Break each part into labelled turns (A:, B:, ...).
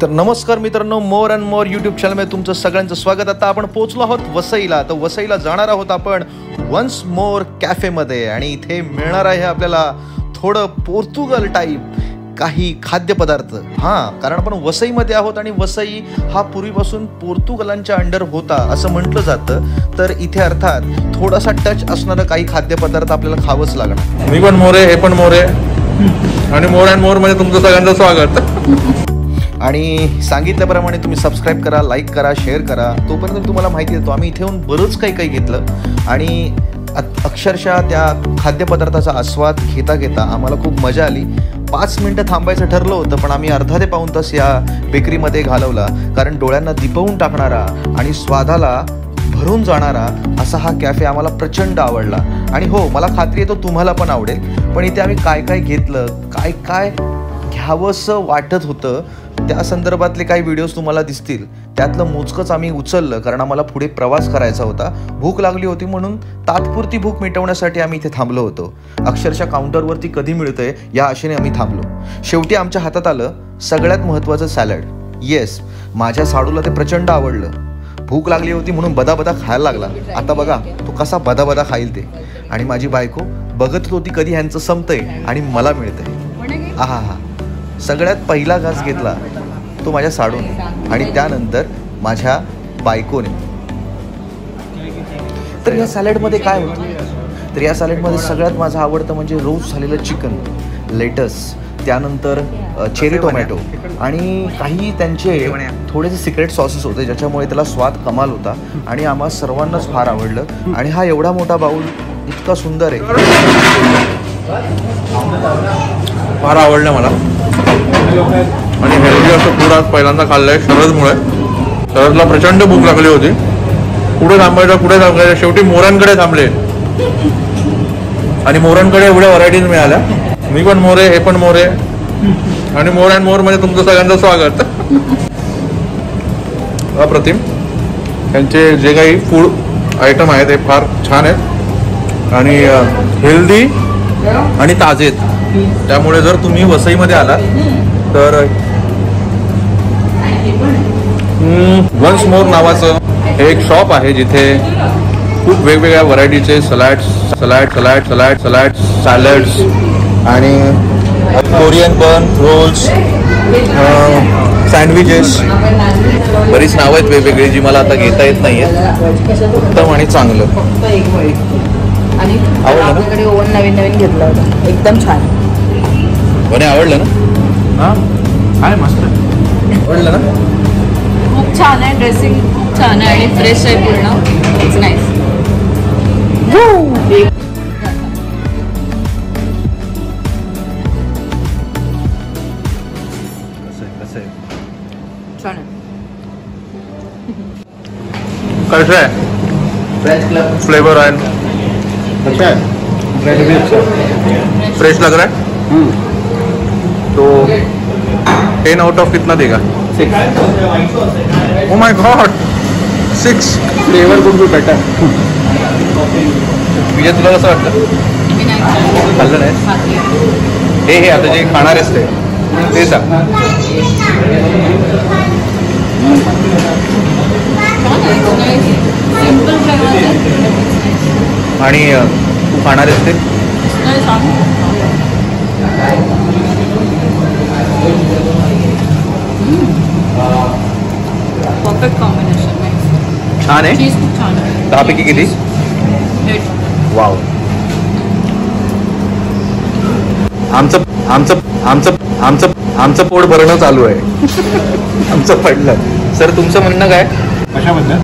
A: तर नमस्कार मित्रांनो, मोर अँड मोर यूट्यूब चॅनलमध्ये तुमचं सगळ्यांचं स्वागत. आता आपण पोहोचलो आहोत वसईला. तर वसईला जाणार आहोत आपण वन्स मोर कॅफेमध्ये आणि इथे मिळणार आहे आपल्याला थोडं पोर्तुगल टाईप काही खाद्यपदार्थ. हां, कारण आपण वसईमध्ये आहोत आणि वसई हा पूर्वीपासून पोर्तुगलांच्या अंडर होता असं म्हटलं जातं. तर इथे अर्थात थोडासा टच असणारं काही खाद्यपदार्थ आपल्याला खावंच लागणार.
B: मी पण मोरे, हे पण मोरे आणि मोर अँड मोर मध्ये तुमचं सगळ्यांचं स्वागत.
A: आणि सांगितल्याप्रमाणे तुम्ही सबस्क्राईब करा, लाईक करा, शेअर करा. तोपर्यंत तुम्हाला माहिती देतो आम्ही इथे येऊन बरंच काही घेतलं आणि अक्षरशः त्या खाद्यपदार्थाचा आस्वाद घेता घेता आम्हाला खूप मजा आली. 5 मिनटं थांबायचं ठरलं होतं, पण आम्ही अर्धा ते पाऊण तास या बेकरीमध्ये घालवला, कारण डोळ्यांना दिपवून टाकणारा आणि स्वादाला भरून जाणारा असा हा कॅफे आम्हाला प्रचंड आवडला. आणि हो, मला खात्री आहे तो तुम्हाला पण आवडेल. पण इथे आम्ही काय घेतलं, काय घ्यावंसं वाटत होतं त्या संदर्भातले काही व्हिडिओज तुम्हाला दिसतील. त्यातलं मोजकंच आम्ही उचललं, कारण आम्हाला पुढे प्रवास करायचा होता. भूक लागली होती म्हणून तात्पुरती भूक मिटवण्यासाठी आम्ही इथे थांबलो होतो. अक्षरशः काउंटरवरती कधी मिळतंय या आशेने आम्ही थांबलो. शेवटी आमच्या हातात आलं सगळ्यात महत्त्वाचं सॅलड. येस, माझ्या साडूला ते प्रचंड आवडलं. भूक लागली होती म्हणून बदाबदा खायला लागला. आता बघा तो कसा बदाबदा खाईल ते. आणि माझी बायको बघत होती कधी ह्यांचं संपतंय आणि मला मिळतंय. आहा, सगळ्यात पहिला घास घेतला तो माझ्या साडूने आणि त्यानंतर माझ्या बायकोने. तर या सॅलडमध्ये काय होतं? तर या सॅलडमध्ये सगळ्यात माझं आवडतं म्हणजे रोस्ट झालेलं चिकन, लेटस, त्यानंतर चेरी टोमॅटो आणि काही त्यांचे थोडेसे सिक्रेट सॉसेस होते ज्याच्यामुळे त्याला स्वाद कमाल होता आणि आम्हा सर्वांनाच फार आवडलं. आणि हा एवढा मोठा बाऊल इतका सुंदर आहे,
B: फार आवडलं मला. आणि हेल्दी असं फूड आज पहिल्यांदा खाल्लंय शरदमुळे. शरदला प्रचंड भूक लागली होती. पुढे थांबायचं शेवटी मोरांकडे थांबले आणि मोरांकडे एवढ्या व्हरायटीज मिळाल्या. मी पण मोरे, हे पण मोरे आणि मोर अँड मोर मध्ये तुमचं सगळ्यांचं स्वागत. अप्रतिम. त्यांचे जे काही फूड आयटम आहेत ते फार छान आहेत आणि हेल्दी आणि ताजे आहेत. त्यामुळे जर तुम्ही वसईमध्ये आलात तर वन्स मोर नावाचं हे एक शॉप आहे जिथे खूप वेगवेगळ्या व्हरायटीचे सॅलड्स आणि कोरियन बन, रोल्स, सँडविचेस, बरीच नावं आहेत वेगवेगळी जी मला आता घेता येत नाही आहेत. उत्तम आणि चांगलं.
C: आणि आपल्याकडे ओव्हन नवीन घेतला होता, एकदम छान.
B: कोणी आवडलं ना? हां, मस्त आवडलं ना?
C: खूप छान आहे. ड्रेसिंग खूप छान आहे आणि फ्रेश आहे पूर्ण. It's nice. छान आहे.
B: कैसा है? फ्लेवर है, अच्छा है, फ्रेश लग रहा है. तो 10 आउट ऑफ कितना देगा? 6. Oh my God, 6. Flavour could be better. विजय, तुला कसं वाटतं? खाल्लं नाही हे आता जे खाणार आहेस ते सांग. आणि तू खाणार आहेस ते?
C: Perfect combination.
B: छान आहे.
C: चीज खूप छान आहे.
B: 10 पैकी किती?
C: 8.
B: वाव. आमचं पोट भरणं चालू आहे. आमचं पडलं. सर, तुमचं म्हणणं काय? कशाबद्दल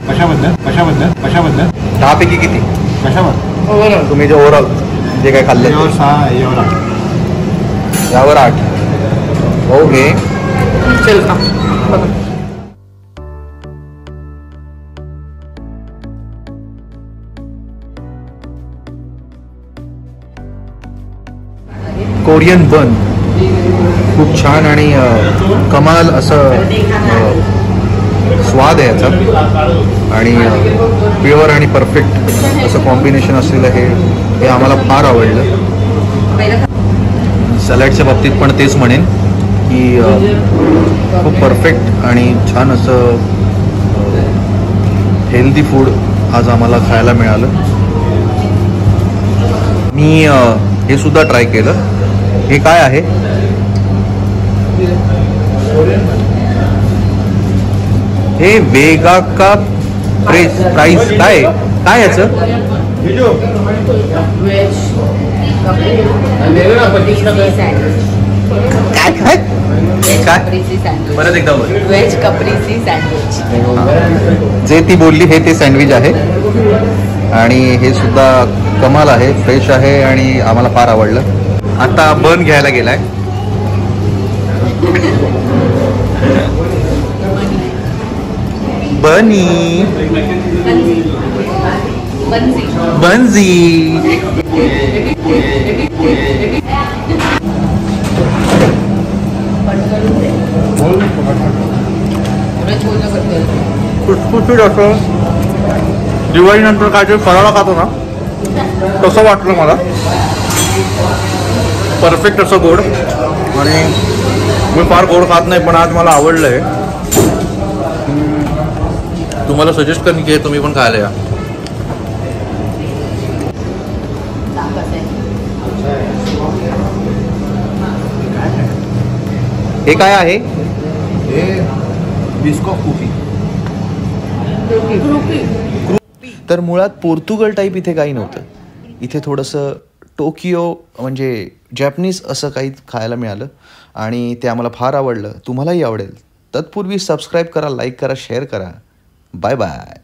B: 10 पैकी किती? कशावर? तुम्ही जे ओव्हरऑल जे काय खाल्लं यावर 8. ओके, चल का. कोरियन बन खूप छान आणि कमाल असं स्वाद आहे याचा आणि प्युअर आणि परफेक्ट असं कॉम्बिनेशन असलेलं हे आम्हाला फार आवडलं. सॅलडच्या बाबतीत पण तेच म्हणेन. की खूप परफेक्ट आणि छान असं हेल्दी फूड आज आम्हाला खायला मिळालं. मी हे सुद्धा ट्राय केलं. हे काय आहे? हे वेगा का प्राइस काय काय याचं? काय काय काय परत एकदा बोल.
C: Veg caprese sandwich.
B: जे ती बोलली हे ते सँडविच आहे आणि हे सुद्धा कमाल आहे, फ्रेश आहे आणि आम्हाला फार आवडलं. आता बन घ्यायला गेलाय. बनी बनजी खुसखुशीत असं दिवाळीनंतर काय ते फराळा खातो ना तसं वाटलं मला. परफेक्ट असं गोड आणि मी फार गोड खात नाही पण आज मला आवडलं आहे. तुम्हाला सजेस्ट करेन की तुम्ही पण खायला या. हे काय आहे?
A: हे बिस्कॉट कुकी. तर मुळात पोर्तुगल टाईप इथे काही नव्हतं. इथे थोडंसं टोकियो म्हणजे जॅपनीज असं काही खायला मिळालं आणि ते आम्हाला फार आवडलं. तुम्हालाही आवडेल. तत्पूर्वी सबस्क्राईब करा, लाईक करा, शेअर करा. Bye bye.